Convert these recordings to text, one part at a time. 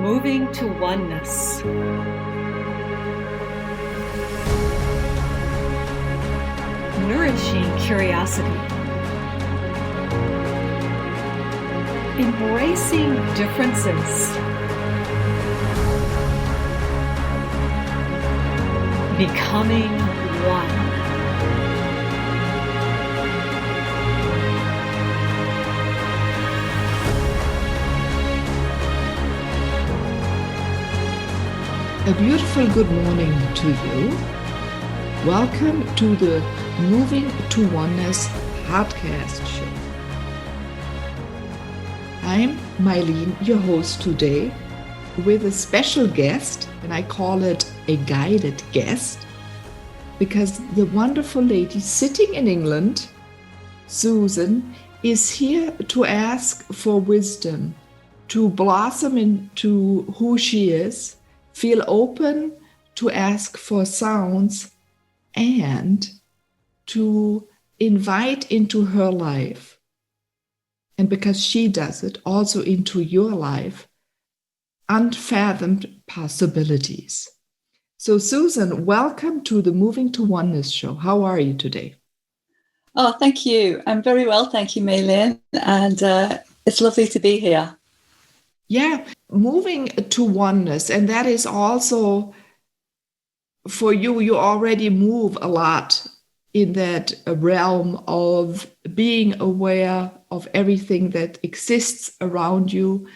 Moving to oneness. Nourishing curiosity. Embracing differences. Becoming one. A beautiful good morning to you. Welcome to the Moving to Oneness podcast show. I'm Mylene, your host today, with a special guest, and I call it a guided guest, because the wonderful lady sitting in England, Susan, is here to ask for wisdom, to blossom into who she is, feel open to ask for sounds, and to invite into her life, and because she does it, also into your life, unfathomed possibilities. So Susan, welcome to the Moving to Oneness show. How are you today? Oh, thank you. I'm very well, thank you, Mylene, and it's lovely to be here. Yeah, moving to oneness, and that is also for you, you already move a lot in that realm of being aware of everything that exists around you.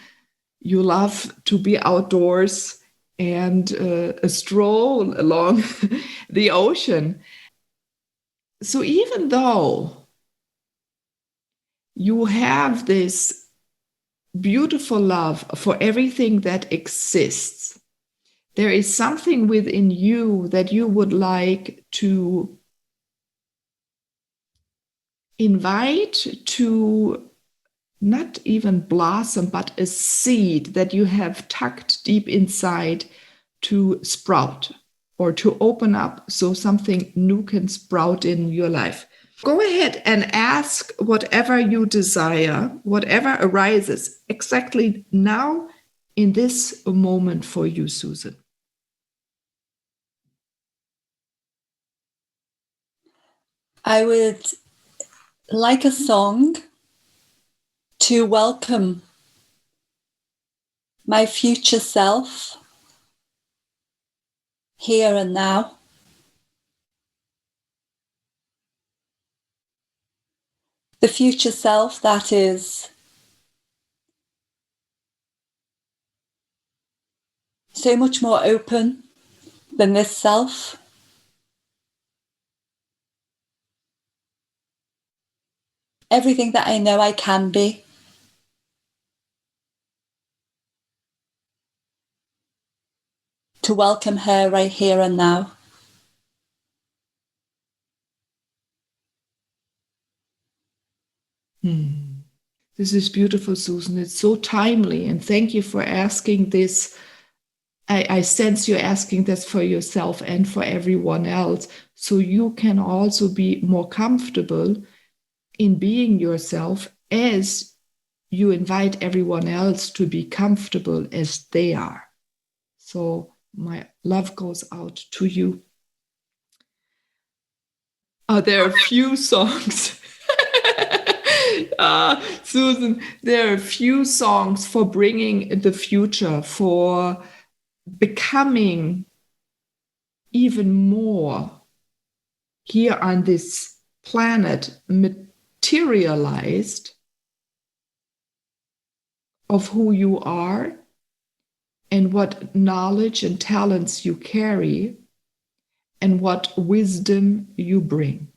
You love to be outdoors and a stroll along the ocean. So even though you have this beautiful love for everything that exists, there is something within you that you would like to invite to not even blossom, but a seed that you have tucked deep inside to sprout or to open up so something new can sprout in your life. Go ahead and ask whatever you desire, whatever arises exactly now in this moment for you, Susan. I would like a song to welcome my future self here and now. The future self that is so much more open than this self. Everything that I know I can be. To welcome her right here and now. This is beautiful, Susan. It's so timely. And thank you for asking this. I sense you're asking this for yourself and for everyone else, so you can also be more comfortable in being yourself as you invite everyone else to be comfortable as they are. So my love goes out to you. There are a few songs. Susan, there are a few songs for bringing the future, for becoming even more here on this planet, materialized of who you are and what knowledge and talents you carry and what wisdom you bring.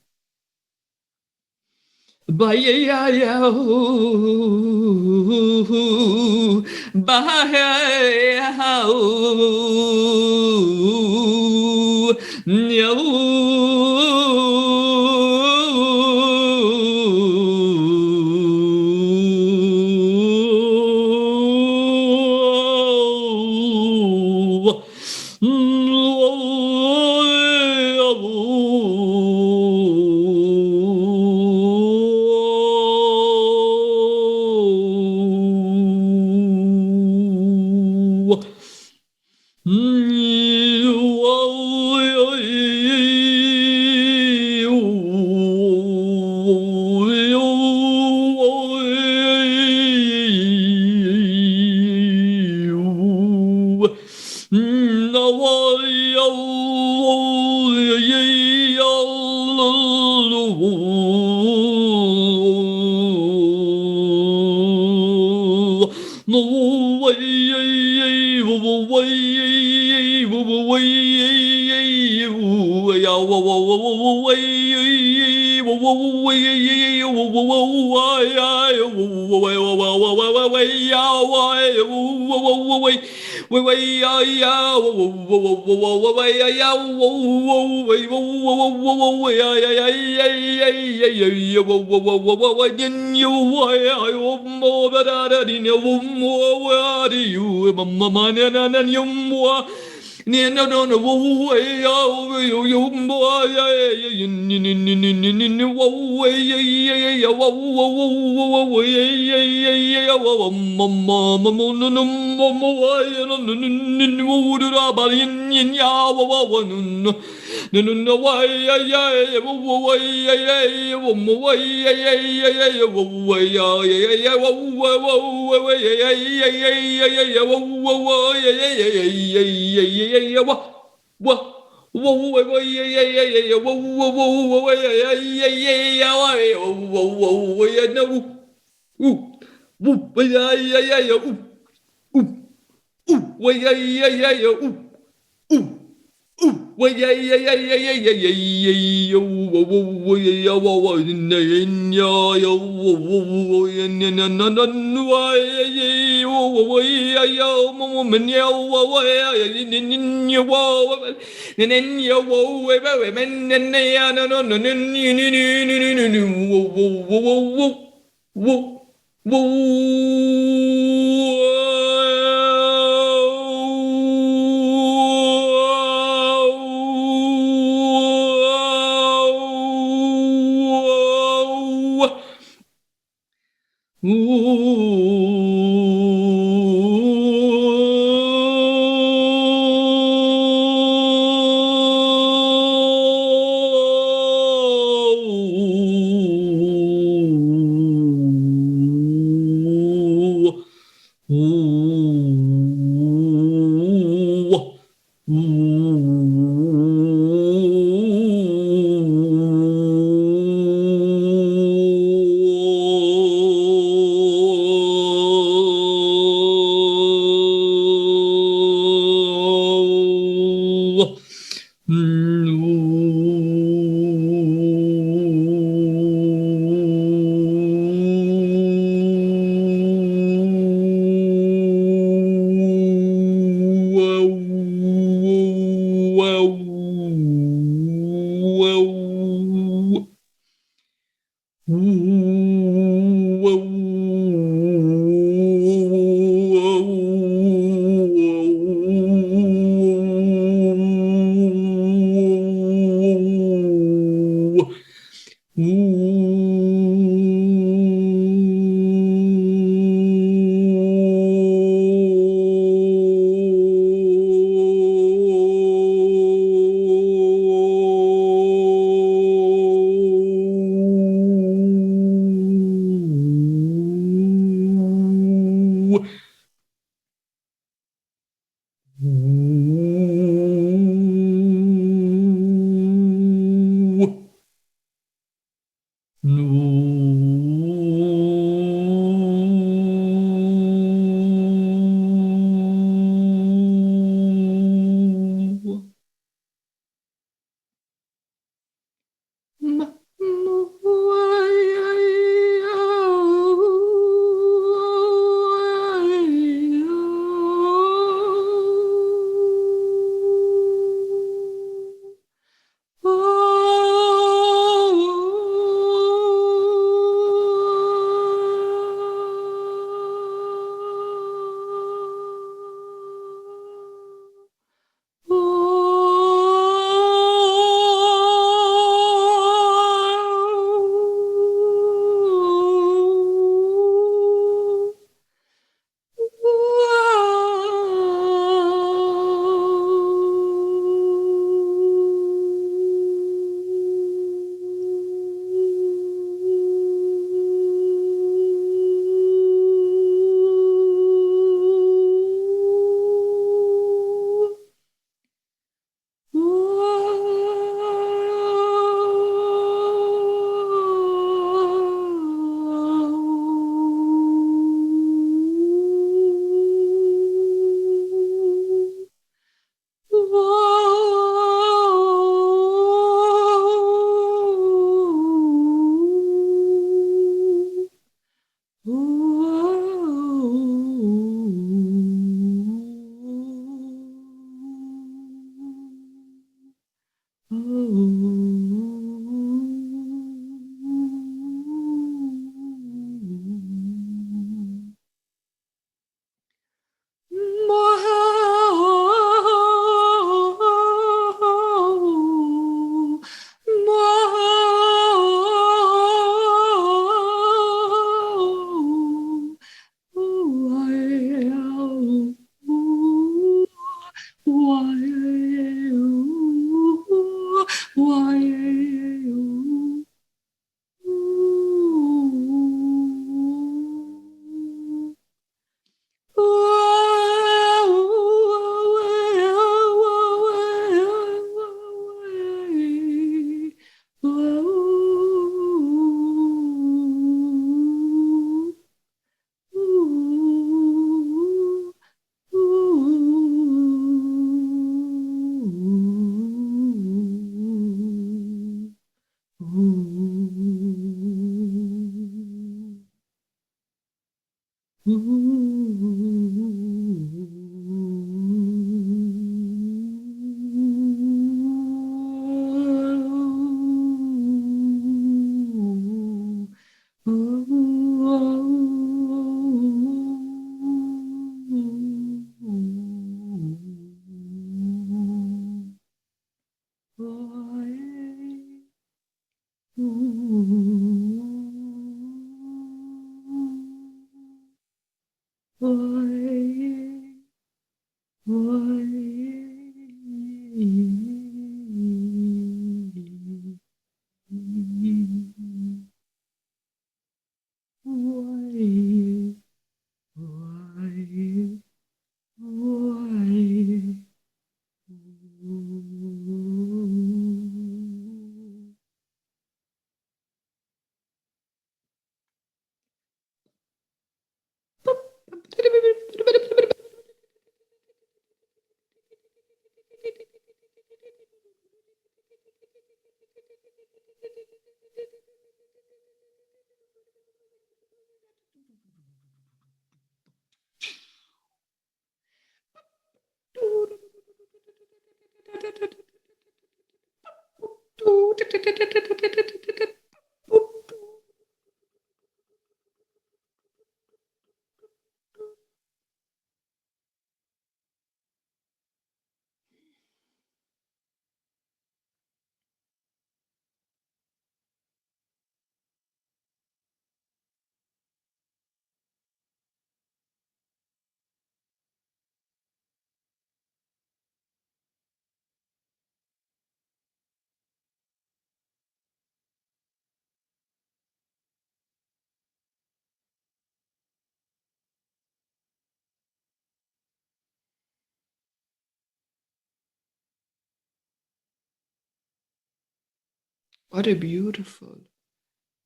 What a beautiful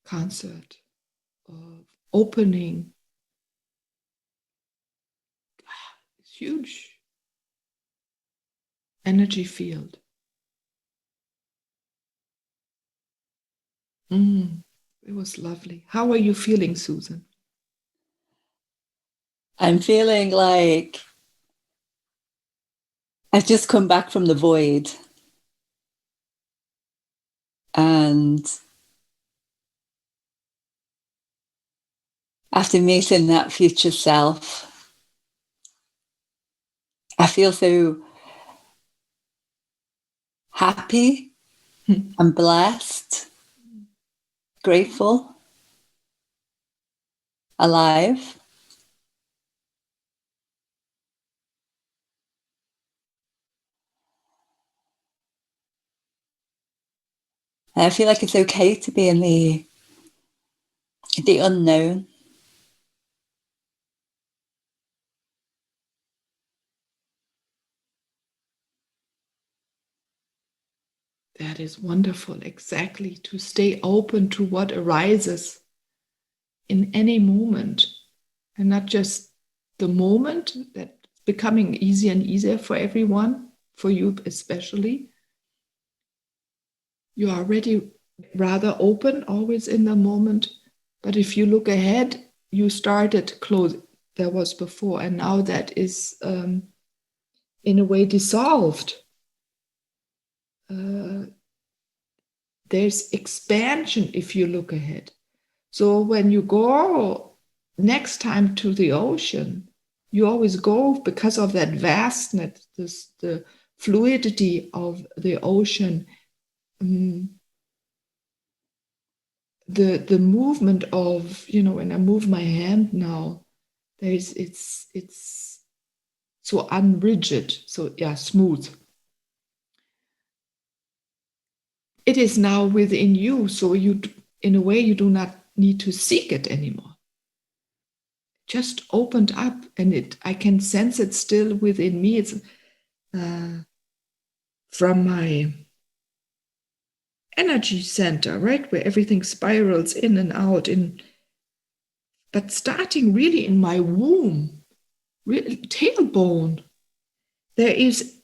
concert of opening. It's huge energy field. It was lovely. How are you feeling, Susan? I'm feeling like I've just come back from the void. And after meeting that future self, I feel so happy and blessed, grateful, alive. And I feel like it's okay to be in the unknown. That is wonderful, exactly, to stay open to what arises in any moment, and not just the moment that's becoming easier and easier for everyone, for you especially. You are already rather open, always in the moment, but if you look ahead, you started close. There was before, and now that is in a way dissolved. There's expansion if you look ahead. So when you go next time to the ocean, you always go because of that vastness, the fluidity of the ocean, the movement of, when I move my hand now, it's so unrigid, so smooth. It is now within you, so you, in a way, you do not need to seek it anymore. Just opened up, and I can sense it still within me. It's from my energy center, right, where everything spirals in and out, but starting really in my womb, really, tailbone. There is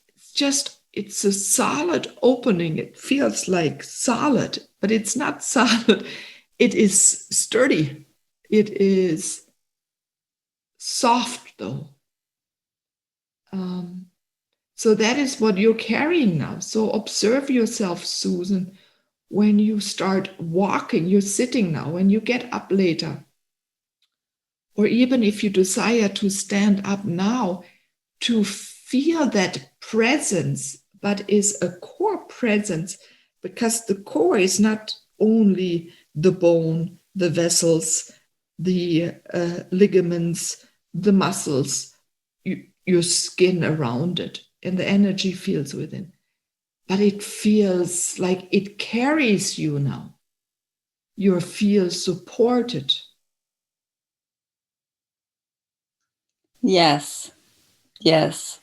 it's a solid opening. It feels like solid, but it's not solid. It is sturdy. It is soft though. So that is what you're carrying now. So observe yourself, Susan, when you start walking, you're sitting now, when you get up later, or even if you desire to stand up now, to feel that presence, but is a core presence, because the core is not only the bone, the vessels, the ligaments, the muscles, your skin around it, and the energy feels within. But it feels like it carries you now. You feel supported. Yes. Yes.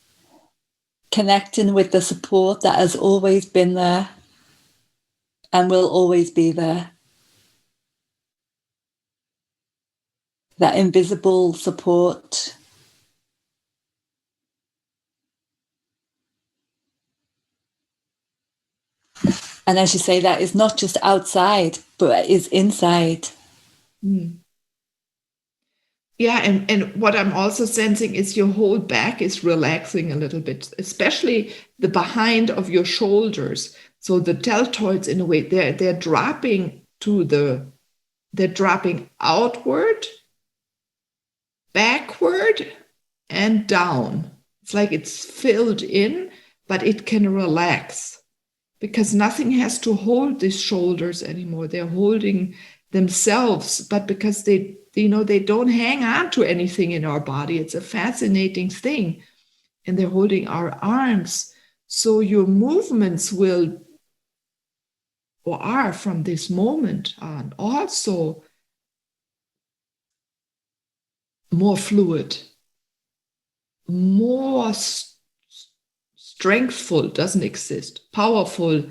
Connecting with the support that has always been there and will always be there. That invisible support. And as you say, that is not just outside, but is inside. Mm. Yeah, and what I'm also sensing is your whole back is relaxing a little bit, especially the behind of your shoulders. So the deltoids, in a way, they're dropping they're dropping outward, backward, and down. It's like it's filled in, but it can relax because nothing has to hold these shoulders anymore. They're holding themselves, but because they don't hang on to anything in our body. It's a fascinating thing. And they're holding our arms. So your movements will or are from this moment on also more fluid, more strengthful, doesn't exist, powerful,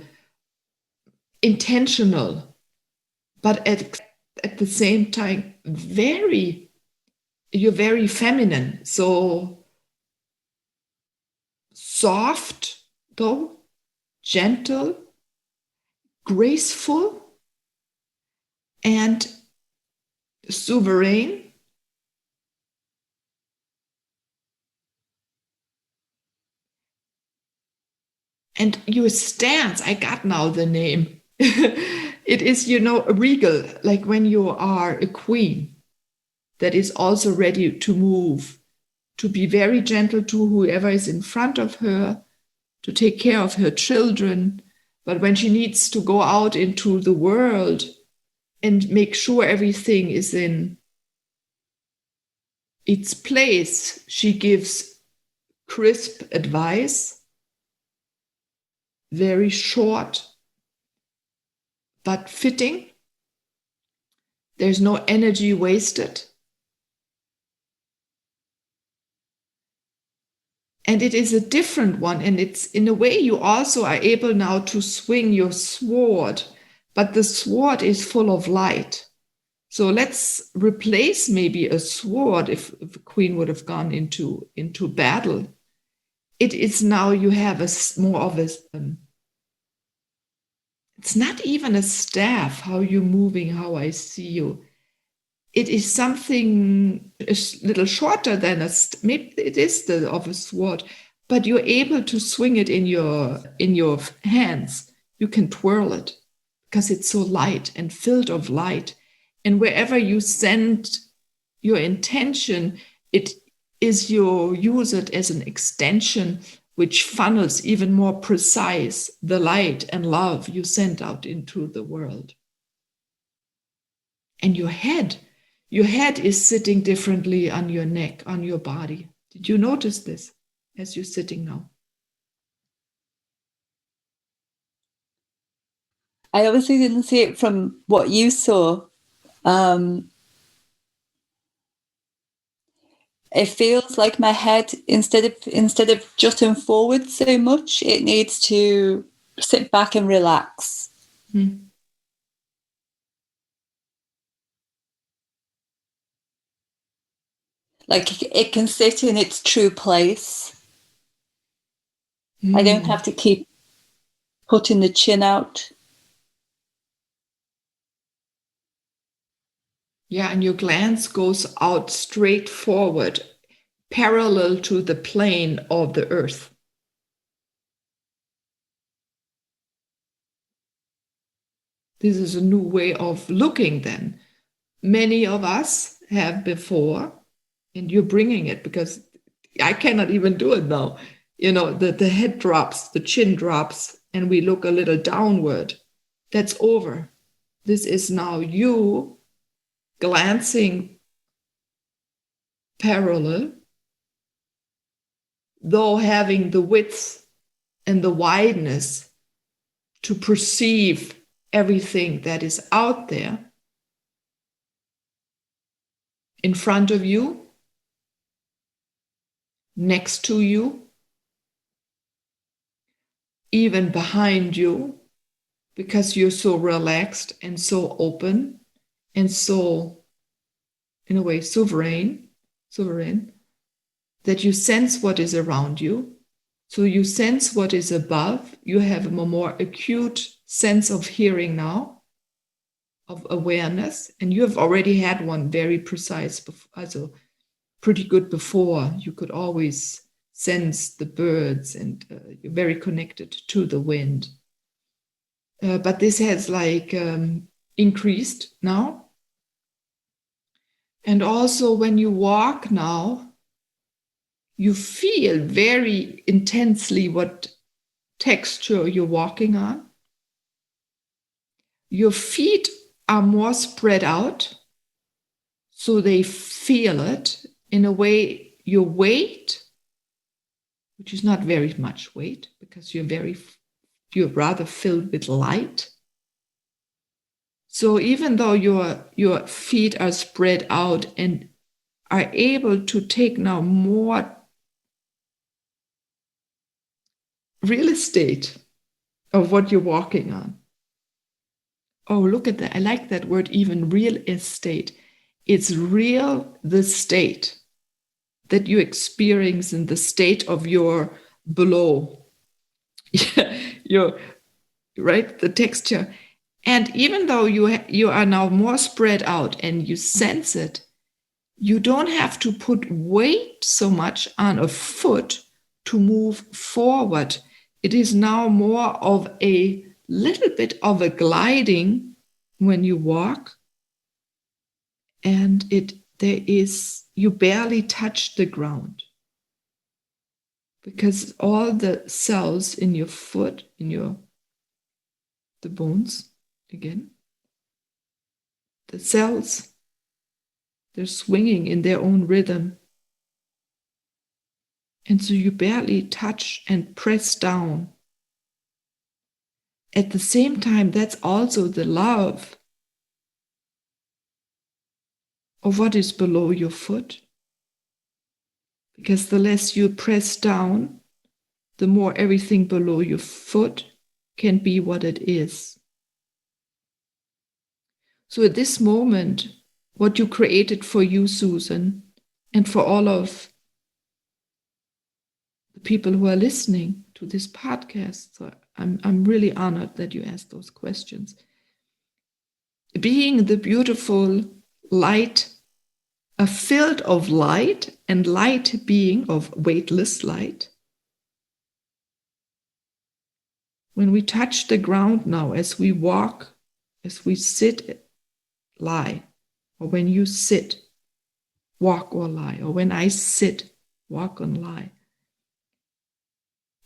intentional, but at the same time, you're very feminine. So soft, though, gentle, graceful, and sovereign. And your stance, I got now the name. It is, a regal, like when you are a queen that is also ready to move, to be very gentle to whoever is in front of her, to take care of her children. But when she needs to go out into the world and make sure everything is in its place, she gives crisp advice, very short but fitting. There's no energy wasted. And it is a different one. And it's in a way you also are able now to swing your sword, but the sword is full of light. So let's replace maybe a sword if a queen would have gone into battle. It is now you have more of a, it's not even a staff, how you're moving, how I see you. It is something a little shorter than maybe it is of a sword, but you're able to swing it in your hands. You can twirl it because it's so light and filled of light. And wherever you send your intention, it is you use it as an extension which funnels even more precise the light and love you send out into the world. And your head is sitting differently on your neck, on your body. Did you notice this as you're sitting now? I obviously didn't see it from what you saw. It feels like my head, instead of jutting forward so much, it needs to sit back and relax. Like it can sit in its true place. I don't have to keep putting the chin out. Yeah, and your glance goes out straight forward, parallel to the plane of the earth. This is a new way of looking then. Many of us have before, and you're bringing it because I cannot even do it now. You know, the head drops, the chin drops, and we look a little downward. That's over. This is now you glancing parallel, though having the width and the wideness to perceive everything that is out there in front of you, next to you, even behind you, because you're so relaxed and so open and so, in a way, sovereign, that you sense what is around you. So you sense what is above. You have a more acute sense of hearing now, of awareness, and you have already had one very precise, also pretty good before. You could always sense the birds, and you're very connected to the wind. But this has increased now. And also when you walk now, you feel very intensely what texture you're walking on. Your feet are more spread out, so they feel it. In a way, your weight, which is not very much weight, because you're rather filled with light. So even though your feet are spread out and are able to take now more real estate of what you're walking on. Oh, look at that. I like that word, even real estate. It's real, the state that you experience in the state of your below. your right, the texture. And even though you are now more spread out and you sense it, you don't have to put weight so much on a foot to move forward. It is now more of a little bit of a gliding when you walk, and you barely touch the ground, because all the cells in your foot, the bones, again, the cells, they're swinging in their own rhythm. And so you barely touch and press down. At the same time, that's also the love of what is below your foot. Because the less you press down, the more everything below your foot can be what it is. So at this moment, what you created for you, Susan, and for all of the people who are listening to this podcast, so I'm really honored that you asked those questions. Being the beautiful light, a field of light, and light being of weightless light. When we touch the ground now, as we walk, as we sit, lie, or when you sit, walk or lie, or when I sit, walk and lie,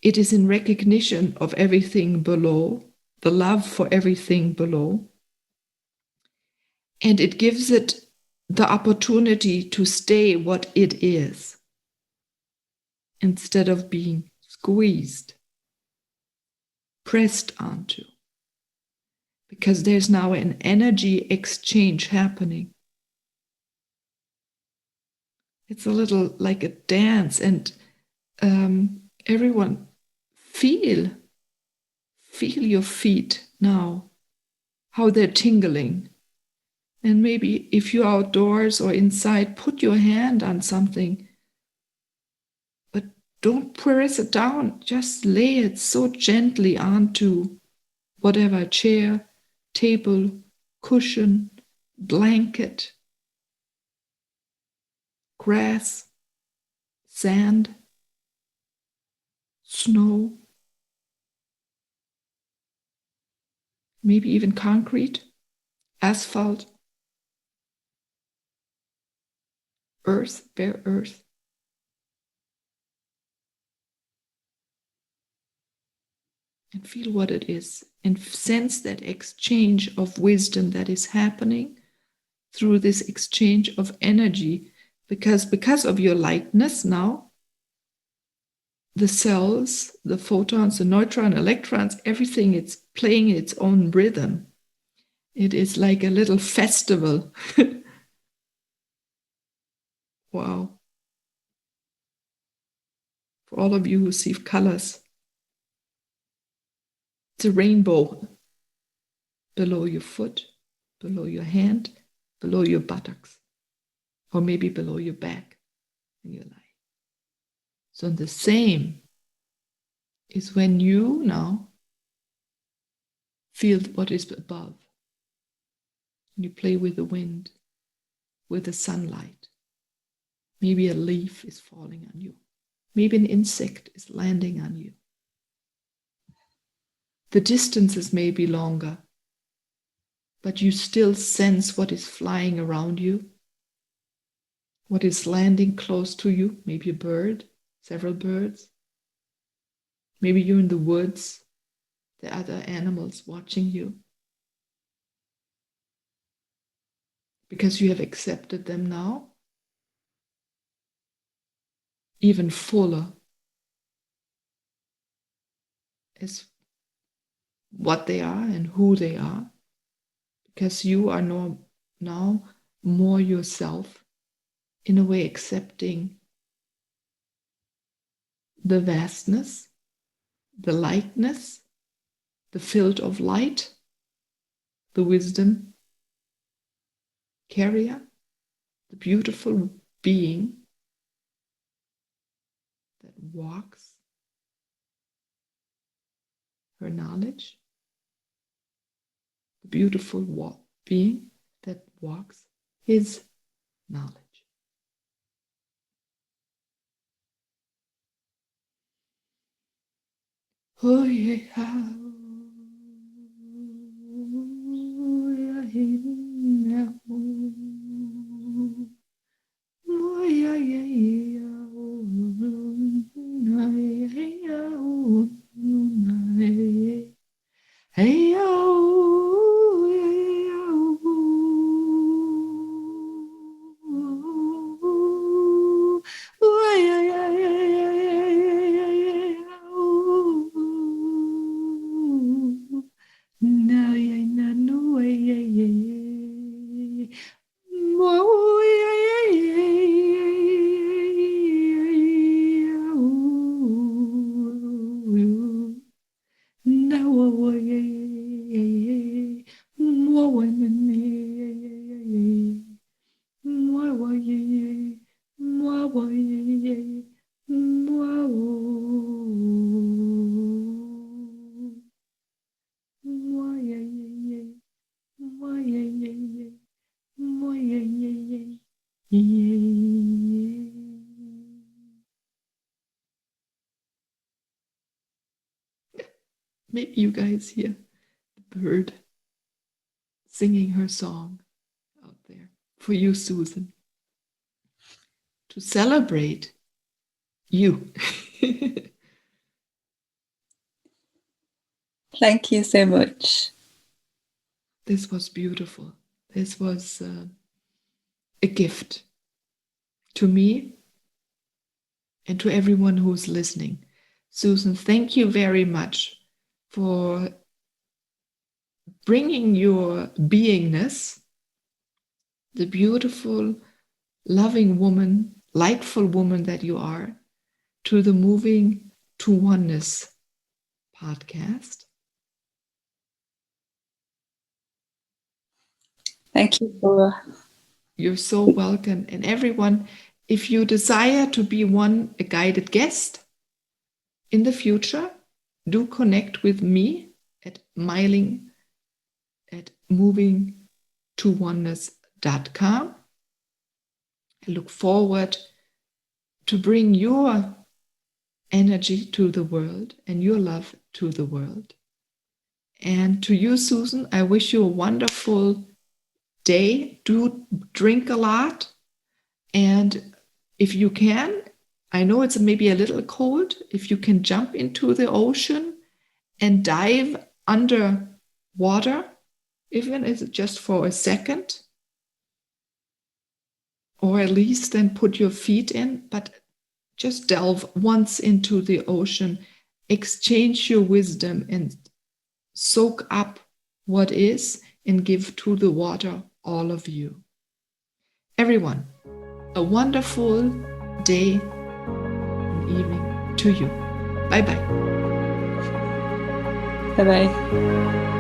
it is in recognition of everything below, the love for everything below. And it gives it the opportunity to stay what it is, instead of being squeezed, pressed onto. Because there's now an energy exchange happening. It's a little like a dance, and everyone feel your feet now, how they're tingling. And maybe if you're outdoors or inside, put your hand on something, but don't press it down. Just lay it so gently onto whatever chair, table, cushion, blanket, grass, sand, snow, maybe even concrete, asphalt, earth, bare earth. And feel what it is and sense that exchange of wisdom that is happening through this exchange of energy. Because of your lightness now, the cells, the photons, the neutrons, electrons, everything, it's playing its own rhythm. It is like a little festival. Wow. For all of you who see colors, it's a rainbow below your foot, below your hand, below your buttocks, or maybe below your back in your life. So the same is when you now feel what is above. You play with the wind, with the sunlight. Maybe a leaf is falling on you. Maybe an insect is landing on you. The distances may be longer, but you still sense what is flying around you, what is landing close to you, maybe a bird, several birds. Maybe you're in the woods, the other animals watching you. Because you have accepted them now, even fuller as what they are and who they are, because you are now more yourself, in a way accepting the vastness, the lightness, the field of light, the wisdom carrier, the beautiful being that walks her knowledge, the beautiful being that walks his knowledge. Oh yeah. Maybe you guys hear the bird singing her song out there for you, Susan, to celebrate you. Thank you so much. This was beautiful. This was a gift to me and to everyone who's listening. Susan, thank you very much for bringing your beingness, the beautiful, loving woman, lightful woman that you are, to the Moving to Oneness podcast. Thank you, Laura. You're so welcome. And everyone, if you desire to be a guided guest in the future, do connect with me at movingtooneness.com. I look forward to bring your energy to the world and your love to the world. And to you, Susan, I wish you a wonderful day. Do drink a lot. And if you can, I know it's maybe a little cold, if you can jump into the ocean and dive under water, even if it's just for a second, or at least then put your feet in, but just delve once into the ocean, exchange your wisdom and soak up what is and give to the water all of you. Everyone, a wonderful day and evening to you. Bye-bye. Bye-bye.